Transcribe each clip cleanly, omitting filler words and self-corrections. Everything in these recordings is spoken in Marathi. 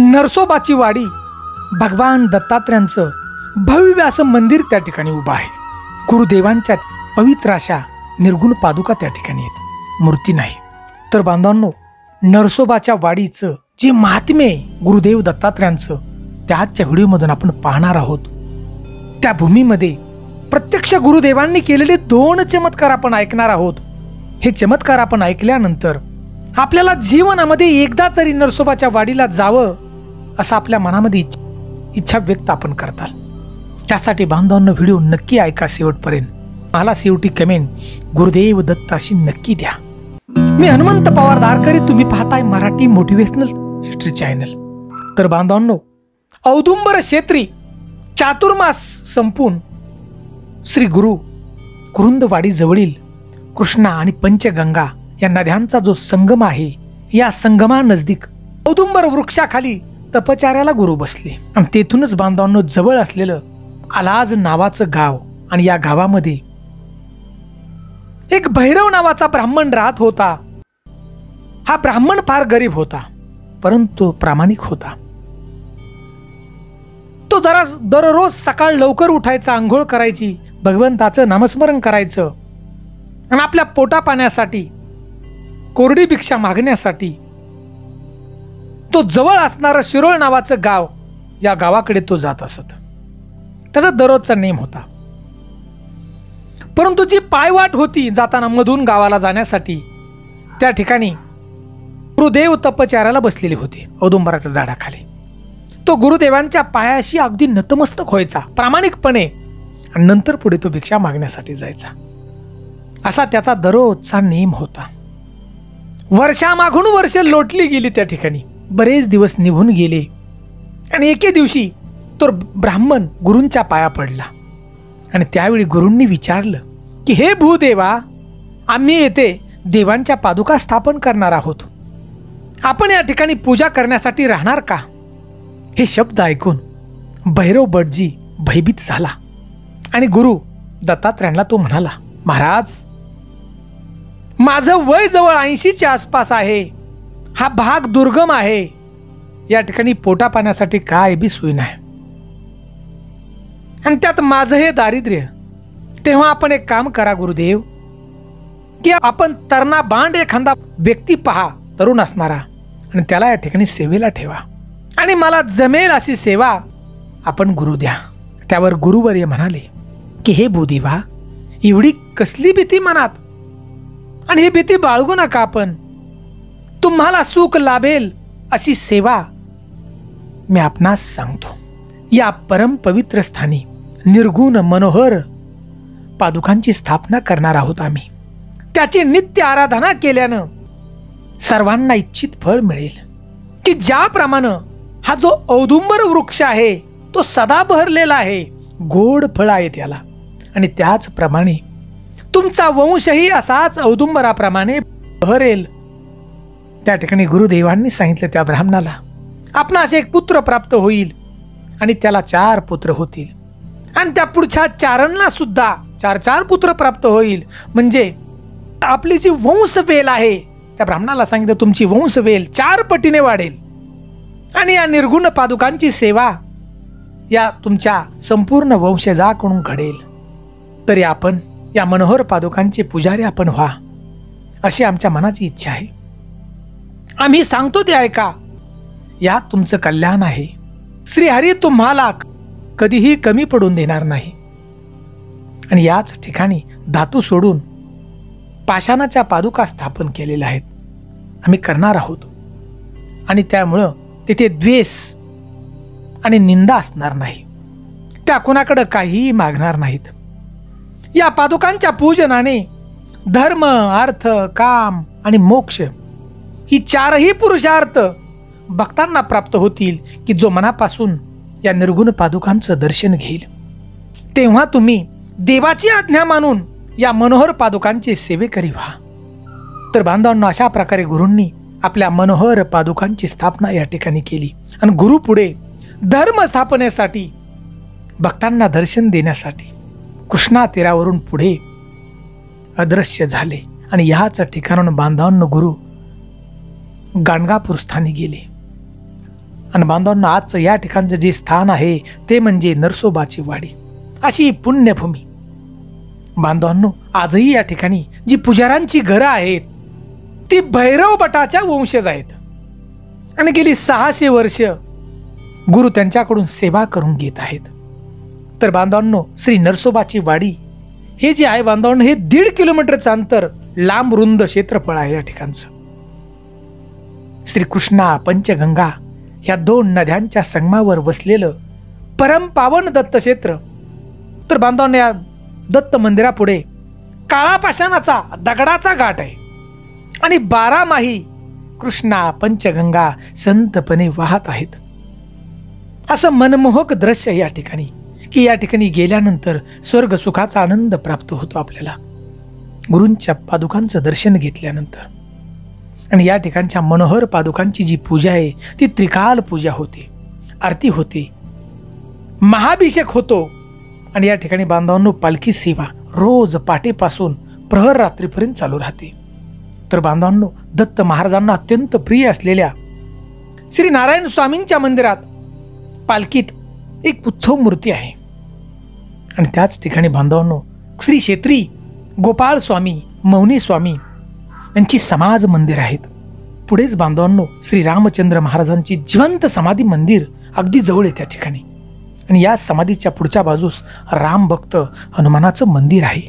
नरसोबाची वाडी, भगवान दत्तात्रयांचं भव्य असं मंदिर त्या ठिकाणी उभं आहे. गुरुदेवांच्या पवित्र अशा निर्गुण पादुका त्या ठिकाणी आहेत, मूर्ती नाही. तर बांधवांनो, नरसोबाच्या वाडीचं जे महात्म्य आहे गुरुदेव दत्तात्रयांचं, त्या आजच्या व्हिडिओमधून आपण पाहणार आहोत. त्या भूमीमध्ये प्रत्यक्ष गुरुदेवांनी केलेले 2 चमत्कार आपण ऐकणार आहोत. हे चमत्कार आपण ऐकल्यानंतर आपल्याला जीवनामध्ये एकदा तरी नरसोबाच्या वाडीला जावं असं आपल्या मनामध्ये इच्छा व्यक्त आपण करताल. त्यासाठी बांधवांनो, व्हिडिओ नक्की ऐका शेवटपर्यंत. मला शेवटी कमेंट गुरुदेव दत्त अशी नक्की द्या. मी हनुमंत पवार धारकरी, तुम्ही पाहताय मराठी मोटिवेशनल हिस्ट्री चॅनल. तर बांधवांनो, औदुंबर क्षेत्री चातुर्मास संपून श्री गुरु कुरुंदवाडी जवळील कृष्णा आणि पंचगंगा या नद्यांचा जो संगम आहे, या संगमा नजदीक औदुंबर वृक्षाखाली तपचार्याला गुरु बसले. आणि तेथूनच बांधवांनो जवळ असलेलं अलाज नावाचं गाव, आणि या गावामध्ये एक भैरव नावाचा ब्राह्मण राहत होता. हा ब्राह्मण फार गरीब होता, परंतु प्रामाणिक होता. तो दररोज सकाळ लवकर उठायचा, आंघोळ करायची, भगवंताचं नामस्मरण करायचं, आणि आपल्या पोटा पाण्यासाठी, कोरडी भिक्षा मागण्यासाठी तो जवळ असणारं शिरोळ नावाचं गाव, या गावाकडे तो जात असत. त्याचा दररोजचा नेम होता. परंतु जी पायवाट होती जाताना मधून गावाला जाण्यासाठी, त्या ठिकाणी गुरुदेव तपचार्याला बसलेले होते औदुंबराच्या झाडाखाली. तो गुरुदेवांच्या पायाशी अगदी नतमस्तक व्हायचा प्रामाणिकपणे, आणि नंतर पुढे तो भिक्षा मागण्यासाठी जायचा. असा त्याचा दररोजचा नेम होता. वर्षामागून वर्ष लोटली गेली. त्या ठिकाणी बरेच दिवस निघून गेले, आणि एके दिवशी तो ब्राह्मण गुरूंच्या पाया पडला. आणि त्यावेळी गुरूंनी विचारलं की, हे भूदेवा, आम्ही येथे देवांच्या पादुका स्थापन करणार आहोत, आपण या ठिकाणी पूजा करण्यासाठी राहणार का? हे शब्द ऐकून भैरव भटजी भयभीत झाला, आणि गुरु दत्तात्रयांना तो म्हणाला, महाराज, माझं वय जवळ 80च्या आसपास आहे. हा भाग दुर्गम आहे. या ठिकाणी पोटा पाण्यासाठी काय बी सोय नाही, आणि त्यात माझं हे दारिद्र्य. तेव्हा आपण एक काम करा गुरुदेव, की आपण तरणा बांड एखादा व्यक्ती पहा, तरुण असणारा, आणि त्याला या ठिकाणी सेवेला ठेवा, आणि मला जमेल अशी सेवा आपण गुरु द्या. त्यावर गुरुवर्य म्हणाले की, हे भूदेवा, एवढी कसली भीती मनात, आणि ही भीती बाळगू नका. आपण तुम्हाला सुख लाभेल अशी सेवा मी आपणास सांगतो. या परम पवित्र स्थानी निर्गुण मनोहर पादुकांची स्थापना करणार आहोत आम्ही. त्याची नित्य आराधना केल्यानं सर्वांना इच्छित फळ मिळेल. की ज्याप्रमाणे हा जो औदुंबर वृक्ष आहे तो सदा बहरलेला आहे, गोड फळ आहे त्याला, आणि त्याचप्रमाणे तुमचा वंशही असाच औदुंबराप्रमाणे बहरेल. त्या ठिकाणी गुरुदेवांनी सांगितलं त्या ब्राह्मणाला, आपणास एक पुत्र प्राप्त होईल, आणि त्याला 4 पुत्र होतील, आणि त्या पुढच्या 4 सुद्धा 4 पुत्र प्राप्त होईल. म्हणजे आपली जी वंशवेल आहे, त्या ब्राह्मणाला सांगितलं तुमची वंशवेल 4 पटीने वाढेल, आणि या निर्गुण पादुकांची सेवा या तुमच्या संपूर्ण वंशजाकडून घडेल. तरी आपण या मनोहर पादुकांचे पुजारी आपण व्हा, अशी आमच्या मनाची इच्छा आहे. आम्ही सांगतो ते ऐका, यात तुमचं कल्याण आहे. श्रीहरी तुम्हाला कधीही कमी पडून देणार नाही. आणि याच ठिकाणी धातू सोडून पाषाणाच्या पादुका स्थापन केलेल्या आहेत, आम्ही करणार आहोत. आणि त्यामुळं तिथे द्वेष आणि निंदा असणार नाही. त्या कोणाकडे काहीही मागणार नाहीत. या पादुकांच्या पूजनाने धर्म, अर्थ, काम आणि मोक्ष ही 4ही पुरुषार्थ भक्तांना प्राप्त होतील, की जो मनापासून या निर्गुण पादुकांचं दर्शन घेईल. तेव्हा तुम्ही देवाची आज्ञा मानून या मनोहर पादुकांची सेवेकरी व्हा. तर बांधवांनो, अशा प्रकारे गुरूंनी आपल्या मनोहर पादुकांची स्थापना या ठिकाणी केली, आणि गुरु पुढे धर्म स्थापनेसाठी, भक्तांना दर्शन देण्यासाठी कृष्णा तीरावरून पुढे अदृश्य झाले. आणि ह्याच ठिकाणाहून बांधवांनो गुरु गाणगापूर स्थानी गेले. आणि बांधवांना आजचं या ठिकाणचं जे स्थान आहे ते म्हणजे नरसोबाची वाडी, अशी पुण्यभूमी. बांधवांनो, आजही या ठिकाणी जी पुजाऱ्यांची घरं आहेत ती भैरव भटाच्या वंशज आहेत आणि गेली 600 वर्ष गुरु त्यांच्याकडून सेवा करून घेत आहेत. तर बांधवांनो, श्री नरसोबाची वाडी हे जे आहे बांधवांनो, हे 1.5 किलोमीटरचं अंतर लांब रुंद क्षेत्रफळ आहे या ठिकाणचं. श्री कृष्णा पंचगंगा ह्या 2 नद्यांच्या संगमावर वसलेलं परमपावन दत्त क्षेत्र. तर बांधवांनो, या दत्त मंदिरापुढे काळा पाषाणाचा दगडाचा घाट आहे आणि 12माही कृष्णा पंचगंगा संतपणे वाहत आहेत. असं मनमोहक दृश्य या ठिकाणी, की या ठिकाणी गेल्यानंतर स्वर्ग सुखाचा आनंद प्राप्त होतो आपल्याला गुरूंच्या पादुकांचं दर्शन घेतल्यानंतर. आणि या ठिकाणच्या मनोहर पादुकांची जी पूजा आहे ती त्रिकाल पूजा होते, आरती होते, महाभिषेक होतो. आणि या ठिकाणी बांधवांनो, पालखी सेवा रोज पाटेपासून प्रहर रात्रीपर्यंत चालू राहते. तर बांधवांनो, दत्त महाराजांना अत्यंत प्रिय असलेल्या श्री नारायण स्वामींच्या मंदिरात पालखीत एक उत्सव मूर्ती आहे. आणि त्याच ठिकाणी बांधवांनो, श्री क्षेत्री गोपाळ स्वामी मौनी स्वामी यांची समाज मंदिर आहेत. पुढेच बांधवांनो, श्री रामचंद्र महाराजांची जिवंत समाधी मंदिर अगदी जवळ आहे त्या ठिकाणी. आणि या समाधीच्या पुढच्या बाजूस राम भक्त हनुमानाचं मंदिर आहे.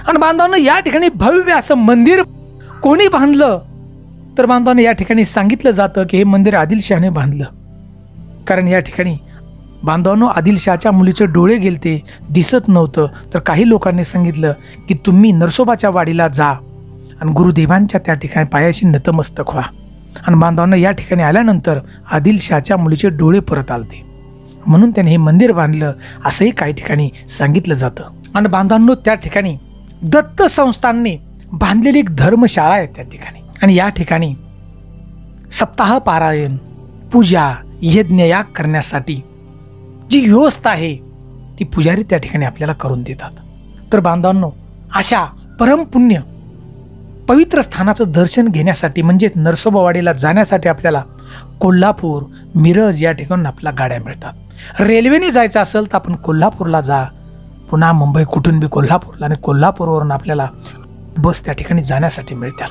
आणि बांधवांनो, या ठिकाणी भव्य असं मंदिर कोणी बांधलं तर बांधवांनो, या ठिकाणी सांगितलं जातं की हे मंदिर आदिलशहाने बांधलं. कारण या ठिकाणी बांधवांनो, आदिलशहाच्या मुलीचे डोळे गेलते, दिसत नव्हतं. तर काही लोकांनी सांगितलं की तुम्ही नरसोबाच्या वाडीला जा आणि गुरुदेवांच्या त्या ठिकाणी पायाशी नतमस्तक व्हा. आणि बांधवांनो, या ठिकाणी आल्यानंतर आदिलशहाच्या मुलीचे डोळे परत आलते, म्हणून त्याने हे मंदिर बांधलं असंही काही ठिकाणी सांगितलं जातं. आणि बांधवांनो, त्या ठिकाणी दत्त संस्थानने बांधलेली एक धर्मशाळा आहे त्या ठिकाणी. आणि या ठिकाणी सप्ताह पारायण, पूजा, यज्ञ याग करण्यासाठी जी व्यवस्था आहे ती पुजारी त्या ठिकाणी आपल्याला करून देतात. तर बांधवांनो, अशा परमपुण्य पवित्र स्थानाचं दर्शन घेण्यासाठी म्हणजे नरसोबावाडीला जाण्यासाठी आपल्याला कोल्हापूर, मिरज या ठिकाणी आपल्या गाड्या मिळतात. रेल्वेने जायचं असेल तर आपण कोल्हापूरला जा, पुन्हा मुंबई कुठून बी कोल्हापूरला, आणि कोल्हापूरवरून आपल्याला बस त्या ठिकाणी जाण्यासाठी मिळतात.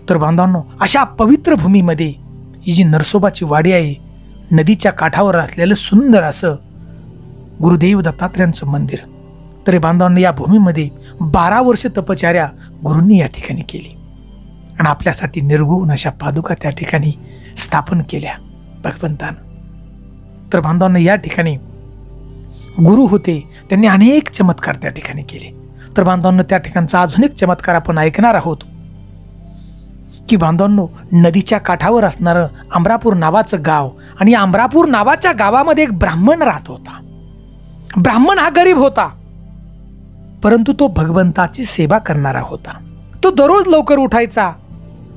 तर बांधवांनो, अशा पवित्र भूमीमध्ये ही जी नरसोबाची वाडी आहे, नदीच्या काठावर असलेलं सुंदर असं गुरुदेव दत्तात्रेयांचं मंदिर. तरी बांधवांनो, या भूमीमध्ये 12 वर्ष तपश्चर्या गुरूंनी या ठिकाणी केली आणि आपल्यासाठी निर्गुण अशा पादुका त्या ठिकाणी स्थापन केल्या भगवंतानं. तर बांधवांनो, या ठिकाणी गुरु होते, त्यांनी अनेक चमत्कार त्या ठिकाणी केले. तर बांधवांनो, त्या ठिकाणचा अजून एक चमत्कार आपण ऐकणार आहोत की बांधवांनो, नदीच्या काठावर असणारं अमरापूर नावाचं गाव, आणि या अमरापूर नावाच्या गावामध्ये एक ब्राह्मण राहत होता. ब्राह्मण हा गरीब होता, परंतु तो भगवंताची सेवा करणारा होता. तो दररोज लवकर उठायचा,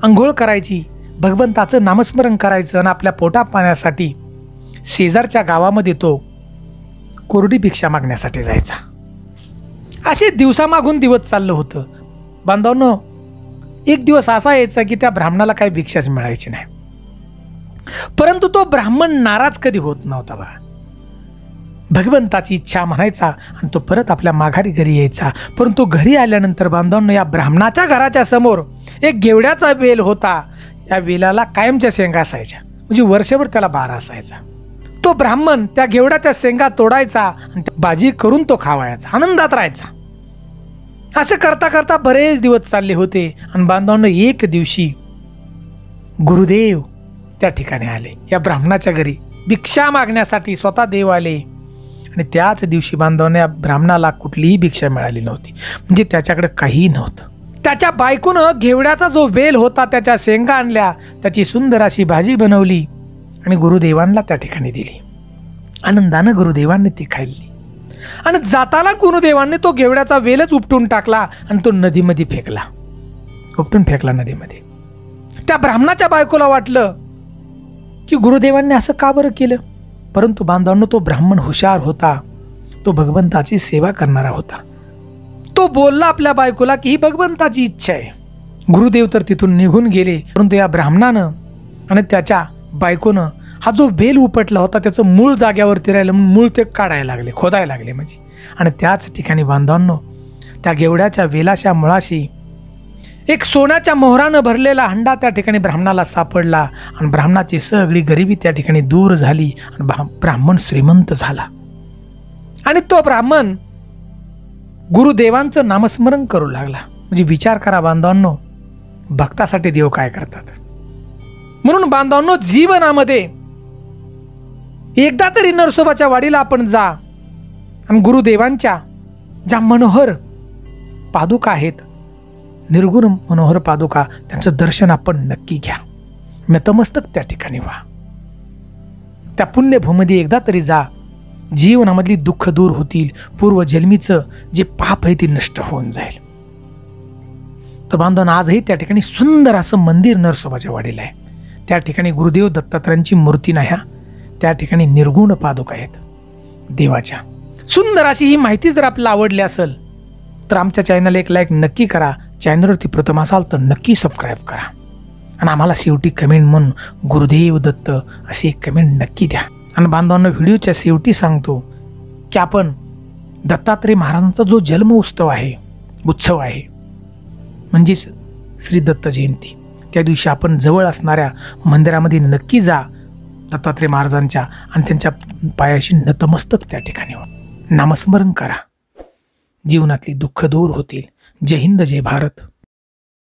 अंघोळ करायची, भगवंताचं नामस्मरण करायचं आणि आपल्या पोटा पाण्यासाठी शेजारच्या गावामध्ये तो कोरडी भिक्षा मागण्यासाठी जायचा. असे दिवसामागून दिवस चाललं होतं. बांधवांनो, एक दिवस असा यायचा की त्या ब्राह्मणाला काही भिक्षाच मिळायची नाही, परंतु तो ब्राह्मण नाराज कधी होत नव्हता बा. भगवंताची इच्छा म्हणायचा आणि तो परत आपल्या माघारी घरी यायचा. परंतु घरी आल्यानंतर बांधवांनो, या ब्राह्मणाच्या घराच्या समोर एक गेवड्याचा वेल होता. या वेलाला कायमच्या शेंगा असायच्या, म्हणजे वर्षभर त्याला बारा असायचा. तो ब्राह्मण त्या गेवड्या त्या शेंगा तोडायचा आणि भाजी करून तो खावायचा, आनंदात राहायचा. असं करता करता बरेच दिवस चालले होते. आणि बांधवांनो, एक दिवशी गुरुदेव त्या ठिकाणी आले, या ब्राह्मणाच्या घरी भिक्षा मागण्यासाठी स्वतः देव आले. आणि त्याच दिवशी बांधवांनो, या ब्राह्मणाला कुठलीही भिक्षा मिळाली नव्हती, म्हणजे त्याच्याकडे काहीही नव्हतं. त्याच्या बायकोनं घेवड्याचा जो वेल होता त्याच्या शेंगा आणल्या, त्याची सुंदर अशी भाजी बनवली आणि गुरुदेवांना त्या ठिकाणी दिली. आनंदानं गुरुदेवांनी ती खाल्ली. आणि जाताना गुरुदेवांनी तो घेवड्याचा वेलच उपटून टाकला आणि तो नदीमध्ये फेकला, उपटून फेकला नदीमध्ये. त्या ब्राह्मणाच्या बायकोला वाटलं की गुरुदेवांनी असं का बरं केलं. परंतु बांधवांनो, तो ब्राह्मण हुशार होता, तो भगवंताची सेवा करणारा होता. तो बोलला आपल्या बायकोला की ही भगवंताची इच्छा आहे. गुरुदेव तर तिथून निघून गेले. परंतु या ब्राह्मणानं आणि त्याच्या बायकोनं हा जो बेल उपटला होता त्याचं मूळ जाग्यावरती राहिलं म्हणून मूळ ते काढायला लागले, खोदायला लागले म्हणजे. आणि त्याच ठिकाणी बांधवांनो, त्या गेवड्याच्या वेलाच्या मुळाशी एक सोन्याच्या मोहरानं भरलेला हंडा त्या ठिकाणी ब्राह्मणाला सापडला आणि ब्राह्मणाची सगळी गरिबी त्या ठिकाणी दूर झाली आणि ब्राह्मण श्रीमंत झाला. आणि तो ब्राह्मण गुरुदेवांचं नामस्मरण करू लागला. म्हणजे विचार करा बांधवांनो, भक्तासाठी देव काय करतात. म्हणून बांधवांनो, जीवनामध्ये एकदा तरी नरसोबाच्या वाडीला आपण जा आणि गुरुदेवांच्या ज्या मनोहर पादुका आहेत, निर्गुण मनोहर पादुका, त्यांचं दर्शन आपण नक्की घ्या. नतमस्तक त्या ठिकाणी व्हा. त्या पुण्यभूमीमध्ये एकदा तरी जा. जीवनामधली दुःख दूर होतील. पूर्वजन्मीचं जे पाप आहे ते नष्ट होऊन जाईल. तर बांधवांनो, आजही त्या ठिकाणी सुंदर असं मंदिर नरसोबाच्या वाडीला आहे. त्या ठिकाणी गुरुदेव दत्तात्रयांची मूर्ती नाही, त्या ठिकाणी निर्गुण पादुका आहेत देवाच्या. सुंदर अशी ही माहिती जर आपल्याला आवडली असेल तर आमच्या चॅनलला एक लाईक नक्की करा. चॅनलवरती प्रथम असाल तर नक्की सबस्क्राईब करा आणि आम्हाला शेवटी कमेंट म्हणून गुरुदेव दत्त अशी एक कमेंट नक्की द्या. आणि बांधवांना व्हिडिओच्या शेवटी सांगतो की आपण दत्तात्रय महाराजांचा जो जन्म उत्सव आहे म्हणजेच श्री दत्त जयंती, त्या दिवशी आपण जवळ असणाऱ्या मंदिरामध्ये नक्की जा दत्तात्रय महाराजांच्या आणि त्यांच्या पायाशी नतमस्तक त्या ठिकाणी नामस्मरण करा. जीवनातली दुःख दूर होतील. जय हिंद, जय भारत.